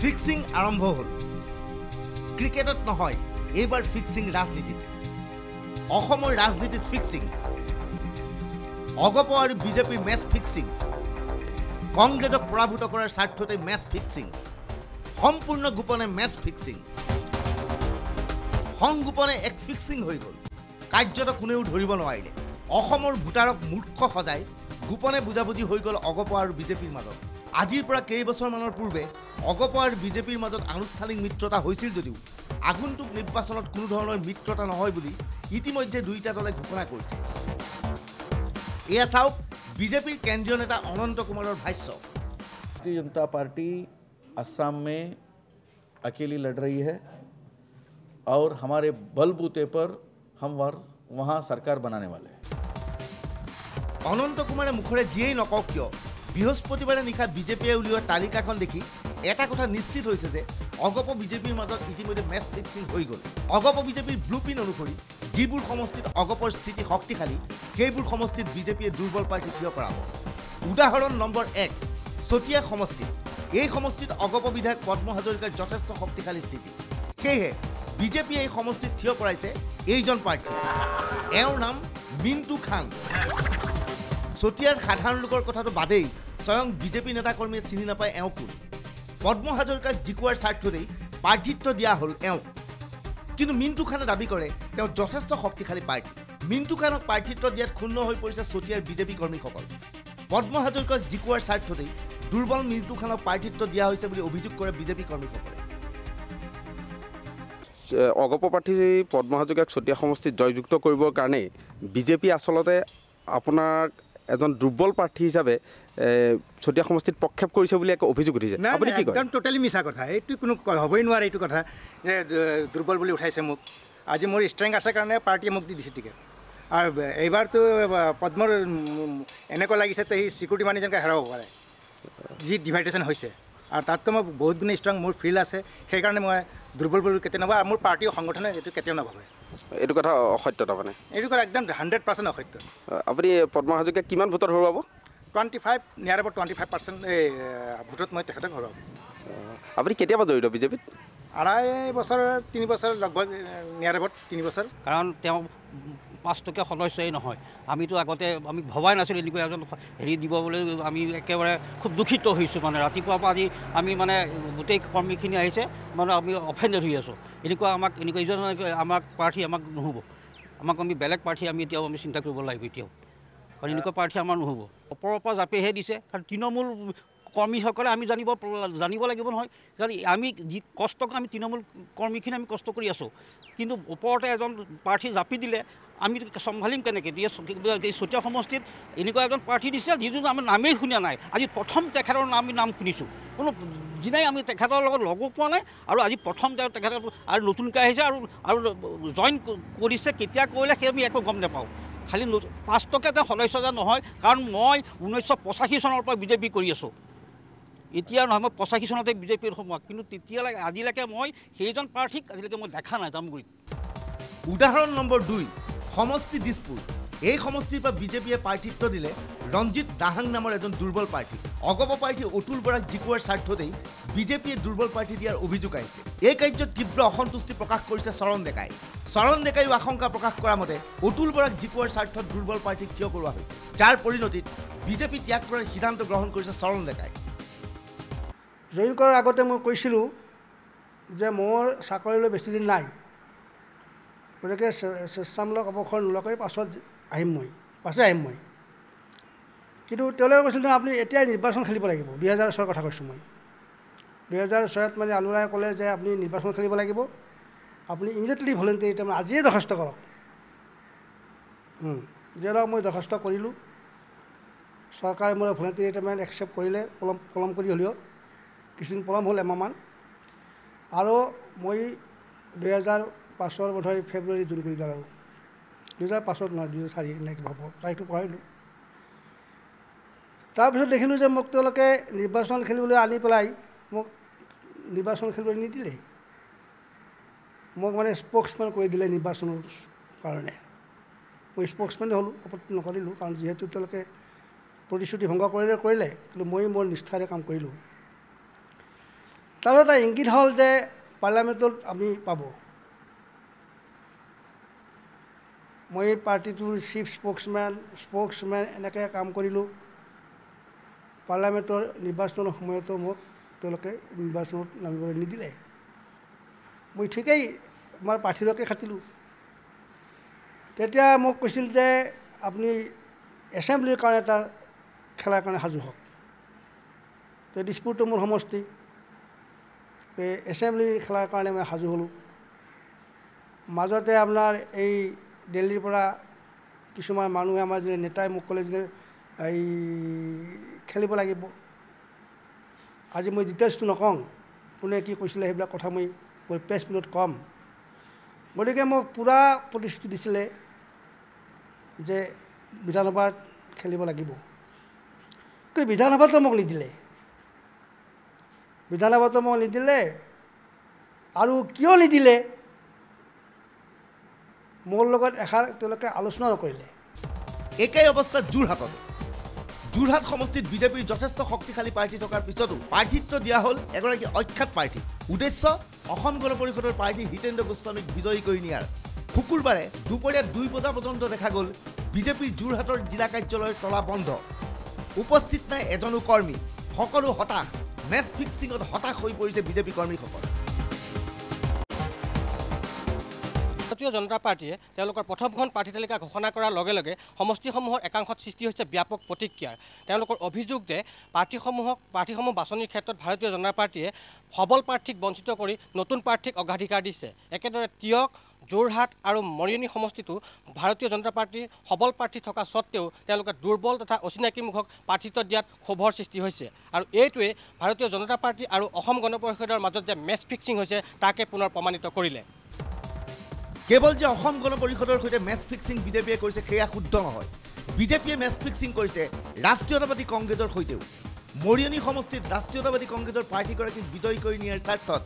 Fixing আৰম্ভ হ'ল। ক্ৰিকেটত নহয়, এইবাৰ ফিক্সিং ৰাজনীতিত। অসমৰ ৰাজনীতিত ফিক্সিং। অগপ আৰু বিজেপিৰ মেচ ফিক্সিং। কংগ্ৰেছক পৰাভূত কৰাৰ স্বাৰ্থতে মেচ ফিক্সিং। সম্পূৰ্ণ গোপনে মেচ ফিক্সিং। সংগোপনে এক ফিক্সিং হৈ গ'ল। কাৰ্যত কোনেও ধৰিব নোৱাৰিলে। অসমৰ ভোটাৰক মূৰ্খ সজাই গোপনে বুজাবুজি হৈ গ'ল অগপ আৰু বিজেপিৰ মাজত। আজিৰ পৰা কেইবছৰমানৰ পূৰ্বে অগপ আৰু বিজেপিৰ মাজত আনুষ্ঠানিক মিত্ৰতা হৈছিল যদিও আগন্তুক নিৰ্বাচনত কোনো ধৰণৰ মিত্ৰতা নহয় বুলি ইতিমধ্যে দুয়োটা দলে ঘোষণা কৰিছে। এয়া চাওক বিজেপিৰ কেন্দ্ৰীয় নেতা অনন্ত কুমাৰৰ ভাষ্য। भारतीय जनता पार्टी असम में अकेली लड़ रही है और हमारे बलबूते पर हम वहाँ सरकार बनाने वाले हैं। অনন্ত কুমাৰে মুখৰে যিয়েই নকওক কিয় বৃহস্পতিবাৰে নিশা বিজেপিয়ে উলিওৱা তালিকাখন দেখি এটা কথা নিশ্চিত হৈছে যে অগপ বিজেপিৰ মাজত ইতিমধ্যে মেচ ফিক্সিং হৈ গ'ল। অগপ বিজেপিৰ ব্লুপ্ৰিণ্ট অনুসৰি যিবোৰ সমষ্টিত অগপৰ স্থিতি শক্তিশালী সেইবোৰ সমষ্টিত বিজেপিয়ে দুৰ্বল প্ৰাৰ্থী থিয় কৰাব। উদাহৰণ নম্বৰ 1, চতিয়া সমষ্টি। এই সমষ্টিত অগপ বিধায়ক পদ্ম হাজৰিকাৰ যথেষ্ট শক্তিশালী স্থিতি। সেয়েহে বিজেপিয়ে এই সমষ্টিত থিয় কৰাইছে এইজন প্ৰাৰ্থী। এওঁৰ নাম মিণ্টু খান। চতিয়াৰ সাধাৰণ লোকৰ কথাটো বাদেই স্বয়ং বিজেপি নেতাকৰ্মীয়ে চিনি নাপায় এওঁ কোন। পদ্ম হাজৰিকাক জিকোৱাৰ স্বাৰ্থতেই প্ৰাৰ্থিত্ব দিয়া হ'ল এওঁক। কিন্তু মিণ্টু খানে দাবী কৰে তেওঁ যথেষ্ট শক্তিশালী প্ৰাৰ্থী। মিণ্টু খানক প্ৰাৰ্থিত্ব দিয়াত ক্ষুণ্ণ হৈ পৰিছে চতিয়াৰ বিজেপি কৰ্মীসকল। পদ্ম হাজৰিকাক জিকোৱাৰ স্বাৰ্থতেই দুৰ্বল মিণ্টু খানক প্ৰাৰ্থিত্ব দিয়া হৈছে বুলি অভিযোগ কৰে বিজেপি কৰ্মীসকলে। অগপ প্ৰাৰ্থী পদ্ম হাজৰিকাক চতিয়া সমষ্টিত জয়যুক্ত কৰিবৰ কাৰণে বিজেপি আচলতে আপোনাক এজন দুৰ্বল প্ৰাৰ্থী হিচাপে চতিয়া সমষ্টিত প্ৰক্ষেপ কৰিছে বুলি এক অভিযোগ উঠিছে। আপুনি কি কয়? একদম টোটেলি মিছা কথা। এইটো কোনো হ'বই নোৱাৰে। এইটো কথা যে দুৰ্বল বুলি উঠাইছে মোক। আজি মোৰ ষ্ট্ৰেংথ আছে কাৰণে পাৰ্টীয়ে মোক দি দিছে টিকেট। আৰু এইবাৰতো পদ্মৰ এনেকুৱা লাগিছে তো সি চিকিউৰিটি মানি যেনেকৈ হেৰাব পাৰে যি ডিভাইডেশ্যন হৈছে। আৰু তাতকৈ মই বহুত গুণে ষ্ট্ৰং মোৰ ফিল্ড আছে। সেইকাৰণে মই দুৰ্বল বুলি কেতিয়া নাভাবোঁ আৰু মোৰ পাৰ্টীৰ সংগঠনে এইটো কেতিয়াও নাভাবে। এইটো কথা অসত্য তাৰমানে? এইটো কথা একদম 100% অসত্য। আপুনি পদ্ম হাজৰিকাক কিমান ভোটত হৰুৱাব? 25 নিয়াৰ এবাউট 25% এই ভোটত মই তেখেতক হৰুৱাম। আপুনি কেতিয়াবা জড়িত বিজেপিত? 2.5 বছৰ 3 বছৰ লগভগ নিয়াৰ এবাউট 3 বছৰ। কাৰণ তেওঁ 5 টকীয়া সদস্যই নহয়। আমিতো আগতে আমি ভবাই নাছিলোঁ এনেকুৱা এজন হেৰি দিব বুলি। আমি একেবাৰে খুব দুখিত হৈছোঁ। মানে ৰাতিপুৱাৰ পৰা আজি আমি মানে গোটেই কৰ্মীখিনি আহিছে মানে আমি অফেণ্ডেড হৈ আছোঁ। এনেকুৱা ইজন আমাক প্ৰাৰ্থী আমাক নহ'ব। আমি বেলেগ প্ৰাৰ্থী আমি এতিয়াও আমি চিন্তা কৰিব লাগিব এতিয়াও। কাৰণ এনেকুৱা প্ৰাৰ্থী আমাৰ নহ'ব। ওপৰৰ পৰা জাপিহে দিছে। কাৰণ তৃণমূল কৰ্মীসকলে আমি জানিব লাগিব নহয়। কাৰণ আমি যি কষ্ট আমি তৃণমূল কৰ্মীখিনি আমি কষ্ট কৰি আছোঁ। কিন্তু ওপৰতে এজন প্ৰাৰ্থী জাপি দিলে আমি চম্ভালিম কেনেকৈ? এই চতিয়া সমষ্টিত এনেকুৱা এজন প্ৰাৰ্থী দিছে যিজন আমাৰ নামেই শুনা নাই। আজি প্ৰথম তেখেতৰ আমি নাম শুনিছোঁ। কোনো দিনাই আমি তেখেতৰ লগত লগো পোৱা নাই। আৰু আজি প্ৰথম তেখেতৰ আৰু নতুনকৈ আহিছে আৰু জইন কৰিছে। কেতিয়া কৰিলে সেই আমি একো গম নাপাওঁ। খালি 5 টকীয়া তেওঁ সদস্য যে নহয়। কাৰণ মই 1985 চনৰ পৰা বিজেপি কৰি আছোঁ। এতিয়া নহয়, মই 85 চনতে বিজেপিৰ সোমোৱা। কিন্তু তেতিয়ালৈকে আজিলৈকে মই সেইজন প্ৰাৰ্থীক আজিলৈকে মই দেখা নাই জামগুৰিত। উদাহৰণ নম্বৰ 2, সমষ্টি দিছপুৰ। এই সমষ্টিৰ পৰা বিজেপিয়ে প্ৰাৰ্থিত্ব দিলে ৰঞ্জিত দাহাং নামৰ এজন দুৰ্বল প্ৰাৰ্থী। অগপ প্ৰাৰ্থী অতুল বৰাক জিকোৱাৰ স্বাৰ্থতেই বিজেপিয়ে দুৰ্বল প্ৰাৰ্থী দিয়াৰ অভিযোগ আহিছে। এই কাৰ্যত তীব্ৰ অসন্তুষ্টি প্ৰকাশ কৰিছে চৰণ ডেকাই। চৰণ ডেকাইও আশংকা প্ৰকাশ কৰা মতে অতুল বৰাক জিকোৱাৰ স্বাৰ্থত দুৰ্বল প্ৰাৰ্থীক থিয় কৰোৱা হৈছে। যাৰ পৰিণতিত বিজেপি ত্যাগ কৰাৰ সিদ্ধান্ত গ্ৰহণ কৰিছে চৰণ ডেকাই। জইন কৰাৰ আগতে মই কৈছিলোঁ যে মোৰ চাকৰিলৈ বেছিদিন নাই, গতিকে স্বেচ্ছামূলক অৱসৰ নোলোৱাকৈ পাছত আহিম মই। কিন্তু তেওঁলোকে কৈছিল নহয় আপুনি এতিয়াই নিৰ্বাচন খেলিব লাগিব। 2006 কথা কৈছোঁ মই। 2006 মানে আলোৰাই ক'লে যে আপুনি নিৰ্বাচন খেলিব লাগিব, আপুনি ইমিডিয়েটলি ভলেণ্টিয়াৰী তাৰমানে আজিয়ে দৰখাস্ত কৰক। যিহেতু মই দৰখাস্ত কৰিলোঁ। চৰকাৰে মোৰ ভলেণ্টিয়াৰী তাৰমানে একচেপ্ট কৰিলে পলম কৰি হ'লেও। কিছুদিন পলম হ'ল, এমাহমান। আৰু মই 2005 বোধহয় ফেব্ৰুৱাৰী জুন কৰিলোঁ। আৰু 2005 নহয় 2004 এনেকৈ হ'ব, তাৰিখটো পাহৰিলোঁ। তাৰপিছত দেখিলোঁ যে মোক তেওঁলোকে নিৰ্বাচন খেলিবলৈ আনি পেলাই মোক নিৰ্বাচন খেলিবলৈ নিদিলে। মোক মানে স্প'ক্সমেন কৰি দিলে নিৰ্বাচনৰ কাৰণে। মই স্প'ক্সমেনে হ'লোঁ, আপত্তি নকৰিলোঁ। কাৰণ যিহেতু তেওঁলোকে প্ৰতিশ্ৰুতি ভংগ কৰিলে, কিন্তু মই মোৰ নিষ্ঠাৰে কাম কৰিলোঁ। তাৰ এটা ইংগিত হ'ল যে পাৰ্লিয়ামেণ্টত আমি পাব। মই পাৰ্টিটোৰ চিফ স্প'ক্সমেন এনেকৈ কাম কৰিলোঁ। পাৰ্লিয়ামেণ্টৰ নিৰ্বাচনৰ সময়তো মোক তেওঁলোকে নিৰ্বাচনত নামিবলৈ নিদিলে। মই ঠিকেই আমাৰ প্ৰাৰ্থীলৈকে খাটিলোঁ। তেতিয়া মোক কৈছিল যে আপুনি এছেম্বলিৰ কাৰণে এটা খেলাৰ কাৰণে সাজু হওক। দিছপুৰটো মোৰ সমষ্টি, এছেম্বলি খেলাৰ কাৰণে মই সাজু হ'লোঁ। মাজতে আপোনাৰ এই দিল্লীৰ পৰা কিছুমান মানুহে আমাৰ যে নেতাই মোক ক'লে যে এই খেলিব লাগিব। আজি মই ডিটেইলছটো নকওঁ, কোনে কি কৈছিলে সেইবিলাক কথা মই প্ৰেছ মিটত ক'ম। গতিকে মোক পূৰা প্ৰতিশ্ৰুতি দিছিলে যে বিধানসভাত খেলিব লাগিব। কিন্তু বিধানসভাতো মোক নিদিলে। আৰু কিয় নিদিলে মোৰ লগত এষাৰ তেওঁলোকে আলোচনা নকৰিলে। একেই অৱস্থা যোৰহাট সমষ্টিত বিজেপিৰ যথেষ্ট শক্তিশালী প্ৰাৰ্থী থকাৰ পিছতো প্ৰাৰ্থিত্ব দিয়া হ'ল এগৰাকী অখ্যাত প্ৰাৰ্থীক। উদ্দেশ্য অসম গণ পৰিষদৰ প্ৰাৰ্থী হিতেন্দ্ৰ গোস্বামীক বিজয়ী কৰি নিয়াৰ। শুকুৰবাৰে দুপৰীয়া 2 বজা পৰ্যন্ত দেখা গ'ল বিজেপিৰ যোৰহাটৰ জিলা কাৰ্যালয়ৰ তলা বন্ধ। উপস্থিত নাই এজনো কৰ্মী। সকলো হতাশ। মেচ ফিক্সিঙত হতাশ হৈ পৰিছে বিজেপি কৰ্মীসকল। ভাৰতীয় জনতা পাৰ্টীয়ে তেওঁলোকৰ প্ৰথমখন প্ৰাৰ্থী তালিকা ঘোষণা কৰাৰ লগে লগে সমষ্টিসমূহৰ একাংশত সৃষ্টি হৈছে ব্যাপক প্ৰতিক্ৰিয়াৰ। তেওঁলোকৰ অভিযোগ যে প্ৰাৰ্থীসমূহ বাছনিৰ ক্ষেত্ৰত ভাৰতীয় জনতা পাৰ্টীয়ে সবল প্ৰাৰ্থীক বঞ্চিত কৰি নতুন প্ৰাৰ্থীক অগ্ৰাধিকাৰ দিছে। একেদৰে তিয়ক, যোৰহাট আৰু মৰিয়নি সমষ্টিটো ভাৰতীয় জনতা পাৰ্টীৰ সবল প্ৰাৰ্থী থকা স্বত্তেও তেওঁলোকে দুৰ্বল তথা অচিনাকি মুখক প্ৰাৰ্থিত্ব দিয়াত ক্ষোভৰ সৃষ্টি হৈছে। আৰু এইটোৱে ভাৰতীয় জনতা পাৰ্টী আৰু অসম গণ পৰিষদৰ মাজত যে মেচ ফিক্সিং হৈছে তাকে পুনৰ প্ৰমাণিত কৰিলে। কেৱল যে অসম গণ পৰিষদৰ সৈতে মেচ ফিক্সিং বিজেপিয়ে কৰিছে সেয়া শুদ্ধ নহয়। বিজেপিয়ে মেচ ফিক্সিং কৰিছে ৰাষ্ট্ৰীয়তাবাদী কংগ্ৰেছৰ সৈতেও। মৰিয়নি সমষ্টিত ৰাষ্ট্ৰীয়তাবাদী কংগ্ৰেছৰ প্ৰাৰ্থীগৰাকীক বিজয়ী কৰি নিয়াৰ স্বাৰ্থত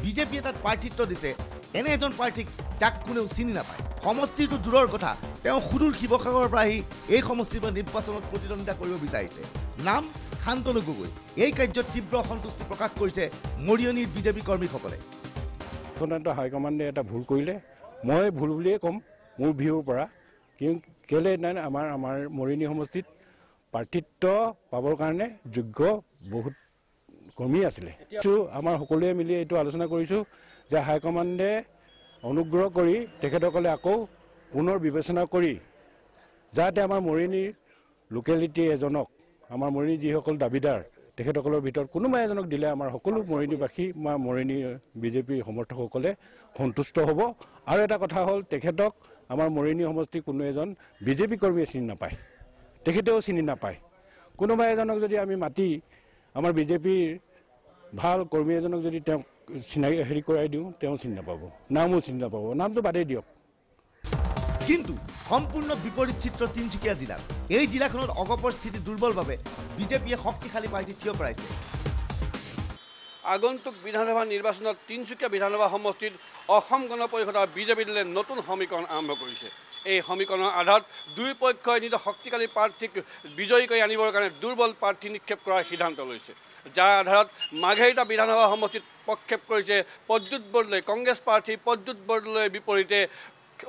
বিজেপিয়ে তাত প্ৰাৰ্থিত্ব দিছে এনে এজন প্ৰাৰ্থীক যাক কোনেও চিনি নাপায়। সমষ্টিটো দূৰৰ কথা, তেওঁ সুদূৰ শিৱসাগৰৰ পৰা আহি এই সমষ্টিৰ পৰা নিৰ্বাচনত প্ৰতিদ্বন্দ্বিতা কৰিব বিচাৰিছে। নাম শান্তনু গগৈ। এই কাৰ্যত তীব্ৰ অসন্তুষ্টি প্ৰকাশ কৰিছে মৰিয়নিৰ বিজেপি কৰ্মীসকলে। হাইকমাণ্ডে এটা ভুল কৰিলে, মই ভুল বুলিয়ে ক'ম মোৰ ভিউৰ পৰা। কেলে নাই আমাৰ মৰিয়নি সমষ্টিত প্ৰাৰ্থিত্ব পাবৰ কাৰণে যোগ্য বহুত কৰ্মী আছিলে। আমাৰ সকলোৱে মিলি এইটো আলোচনা কৰিছোঁ যে হাইকমাণ্ডে অনুগ্ৰহ কৰি তেখেতসকলে আকৌ পুনৰ বিবেচনা কৰি যাতে আমাৰ মৰিয়নিৰ লোকেলিটি এজনক, আমাৰ মৰিয়নি যিসকল দাবীদাৰ তেখেতসকলৰ ভিতৰত কোনোবা এজনক দিলে আমাৰ সকলো মৰিয়নিবাসী বা মৰিয়নি বিজেপিৰ সমৰ্থকসকলে সন্তুষ্ট হ'ব। আৰু এটা কথা হ'ল, তেখেতক আমাৰ মৰিয়নি সমষ্টিৰ কোনো এজন বিজেপি কৰ্মীয়ে চিনি নাপায়, তেখেতেও চিনি নাপায়। কোনোবা এজনক যদি আমি মাতি আমাৰ বিজেপিৰ ভাল কৰ্মী এজনক যদি তেওঁক চিনাকি কৰাই দিওঁ, তেওঁ চিনি নাপাব, নামো চিনি নাপাব, নামটো বাদেই দিয়ক। কিন্তু সম্পূৰ্ণ বিপৰীত চিত্ৰ তিনিচুকীয়া জিলাত। এই জিলাখনত অগপৰ স্থিতি দুৰ্বল বাবে বিজেপিয়ে শক্তিশালী প্ৰাৰ্থী থিয় কৰাইছে। আগন্তুক বিধানসভা নিৰ্বাচনত তিনিচুকীয়া বিধানসভা সমষ্টিত অসম গণ পৰিষদৰ বিজেপি দলে নতুন সমীকৰণ আৰম্ভ কৰিছে। এই সমীকৰণৰ আধাৰত দুই পক্ষই নিজৰ শক্তিশালী প্ৰাৰ্থীক বিজয়ী কৰি আনিবৰ কাৰণে দুৰ্বল প্ৰাৰ্থী নিক্ষেপ কৰাৰ সিদ্ধান্ত লৈছে, যাৰ আধাৰত মাৰ্ঘেৰিটা বিধানসভা সমষ্টিত প্ৰক্ষেপ কৰিছে প্ৰদ্যুৎ বৰদলৈ। কংগ্ৰেছ প্ৰাৰ্থী প্ৰদ্যুৎ বৰদলৈৰ বিপৰীতে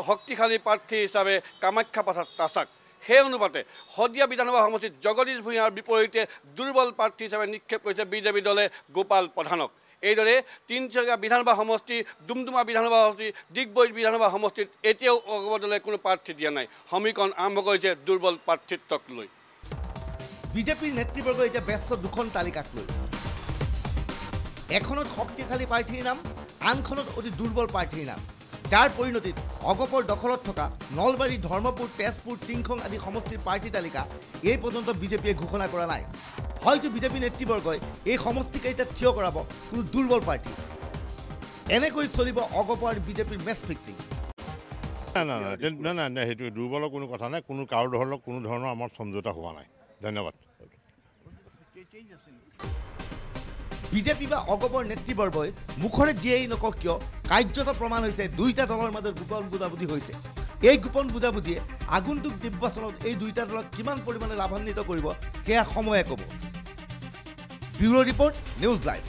শক্তিশালী প্ৰাৰ্থী হিচাপে কামাখ্যা প্ৰসাদ তাছাক। সেই অনুপাতে শদিয়া বিধানসভা সমষ্টিত জগদীশ ভূঞাৰ বিপৰীতে দুৰ্বল প্ৰাৰ্থী হিচাপে নিক্ষেপ কৰিছে বিজেপি দলে গোপাল প্ৰধানক। এইদৰে তিনিচুকীয়া বিধানসভা সমষ্টি, ডুমডুমা বিধানসভা সমষ্টি, ডিগবৈ বিধানসভা সমষ্টিত এতিয়াও অগপ দলে কোনো প্ৰাৰ্থী দিয়া নাই। সমীকৰণ আৰম্ভ কৰিছে দুৰ্বল প্ৰাৰ্থিত্বক লৈ। বিজেপিৰ নেতৃবৰ্গ এতিয়া ব্যস্ত দুখন তালিকাক লৈ। এখনত শক্তিশালী প্ৰাৰ্থীৰ নাম, আনখনত অতি দুৰ্বল প্ৰাৰ্থীৰ নাম, যাৰ পৰিণতিত অগপৰ দখলত থকা নলবাৰী, ধৰ্মপুৰ, তেজপুৰ, টিংখং আদি সমষ্টিৰ প্ৰাৰ্থী তালিকা এই পৰ্যন্ত বিজেপিয়ে ঘোষণা কৰা নাই। হয়তো বিজেপি নেতৃবৰ্গই এই সমষ্টিকেইটাত থিয় কৰাব কোনো দুৰ্বল প্ৰাৰ্থী। এনেকৈ চলিব অগপ আৰু বিজেপিৰ মেচ ফিক্সিং। নাই, সেইটো দুৰ্বলৰ কোনো কথা নাই। কোনো কাৰো ধৰণৰ কোনো ধৰণৰ আমাৰ সমঝোতা হোৱা নাই। ধন্যবাদ। বিজেপি বা অগপৰ নেতৃবৰ্গই মুখৰে যিয়েই নকওক কিয় কাৰ্যত প্ৰমাণ হৈছে দুয়োটা দলৰ মাজত গোপন বুজাবুজি হৈছে। এই গোপন বুজাবুজিয়ে আগন্তুক নিৰ্বাচনত এই দুয়োটা দলক কিমান পৰিমাণে লাভান্বিত কৰিব সেয়া সময়ে ক'ব। Bureau' report, news live.